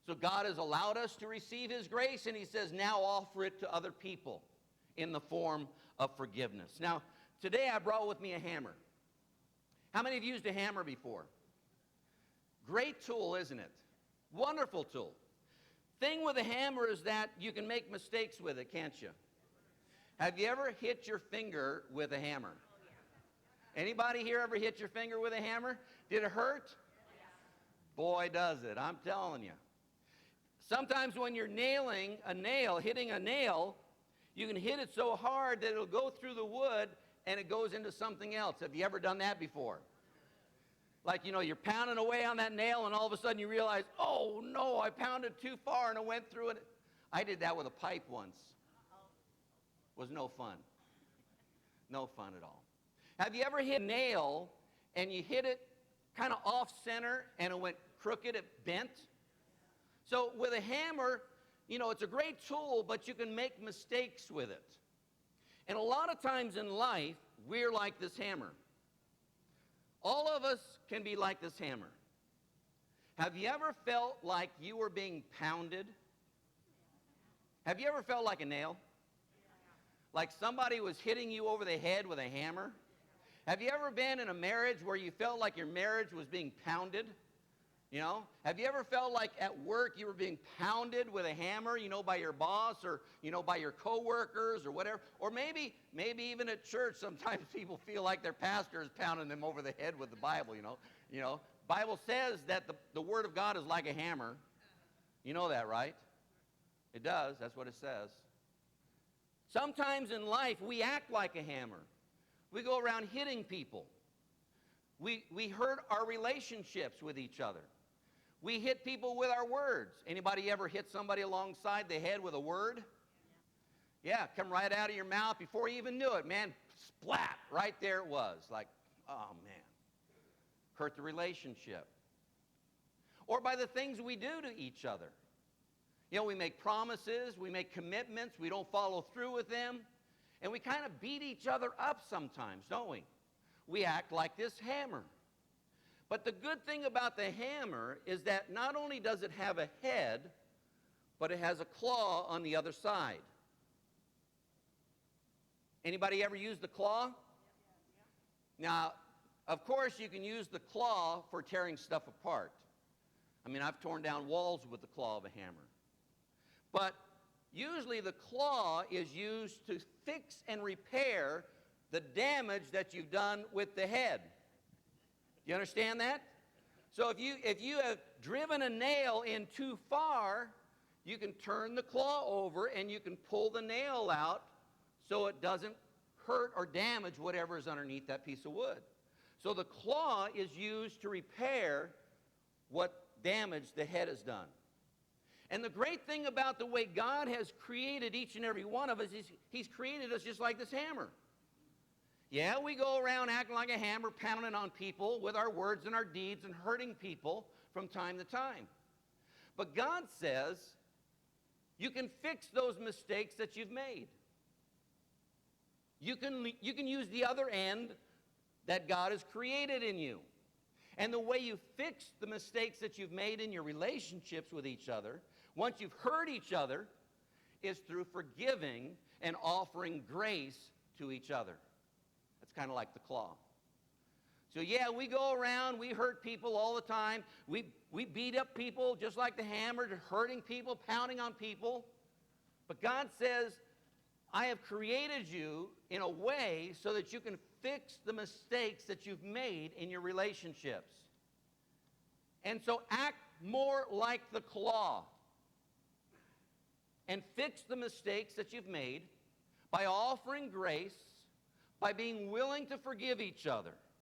So God has allowed us to receive his grace, and he says, now offer it to other people in the form of forgiveness. Now, today I brought with me a hammer. How many of you used a hammer before? Great tool, isn't it? Wonderful tool. Thing with a hammer is that you can make mistakes with it, can't you? Have you ever hit your finger with a hammer? Anybody here ever hit your finger with a hammer? Did it hurt? Boy, does it. I'm telling you. Sometimes when you're nailing a nail, hitting a nail, you can hit it so hard that it'll go through the wood and it goes into something else. Have you ever done that before? Like, you know, you're pounding away on that nail and all of a sudden you realize, oh no, I pounded too far and it went through it. I did that with a pipe once. Was no fun. No fun at all. Have you ever hit a nail and you hit it kind of off center and it went crooked, it bent? So with a hammer, you know, it's a great tool, but you can make mistakes with it. And a lot of times in life, we're like this hammer. All of us can be like this hammer. Have you ever felt like you were being pounded? Have you ever felt like a nail? Like somebody was hitting you over the head with a hammer? Have you ever been in a marriage where you felt like your marriage was being pounded? You know, have you ever felt like at work you were being pounded with a hammer, you know, by your boss or, you know, by your coworkers or whatever? Or maybe even at church, sometimes people feel like their pastor is pounding them over the head with the Bible, you know. Bible says that the Word of God is like a hammer. You know that, right? It does. That's what it says. Sometimes in life, we act like a hammer. We go around hitting people. We hurt our relationships with each other. We hit people with our words. Anybody ever hit somebody alongside the head with a word? Yeah, come right out of your mouth before you even knew it, man. Splat, right there it was. Like, oh man, hurt the relationship. Or by the things we do to each other. You know, we make promises, we make commitments, we don't follow through with them, and we kind of beat each other up sometimes, don't we? We act like this hammer. But the good thing about the hammer is that not only does it have a head, but it has a claw on the other side. Anybody ever use the claw? Now, of course, you can use the claw for tearing stuff apart. I mean, I've torn down walls with the claw of a hammer. But usually the claw is used to fix and repair the damage that you've done with the head. Do you understand that? So if you have driven a nail in too far, you can turn the claw over and you can pull the nail out so it doesn't hurt or damage whatever is underneath that piece of wood. So the claw is used to repair what damage the head has done. And the great thing about the way God has created each and every one of us is he's created us just like this hammer. Yeah, we go around acting like a hammer, pounding on people with our words and our deeds and hurting people from time to time. But God says you can fix those mistakes that you've made. You can use the other end that God has created in you. And the way you fix the mistakes that you've made in your relationships with each other, once you've hurt each other, is through forgiving and offering grace to each other. That's kind of like the claw. So yeah, we go around, we hurt people all the time. We beat up people just like the hammer, hurting people, pounding on people. But God says, I have created you in a way so that you can fix the mistakes that you've made in your relationships. And so act more like the claw and fix the mistakes that you've made by offering grace, by being willing to forgive each other.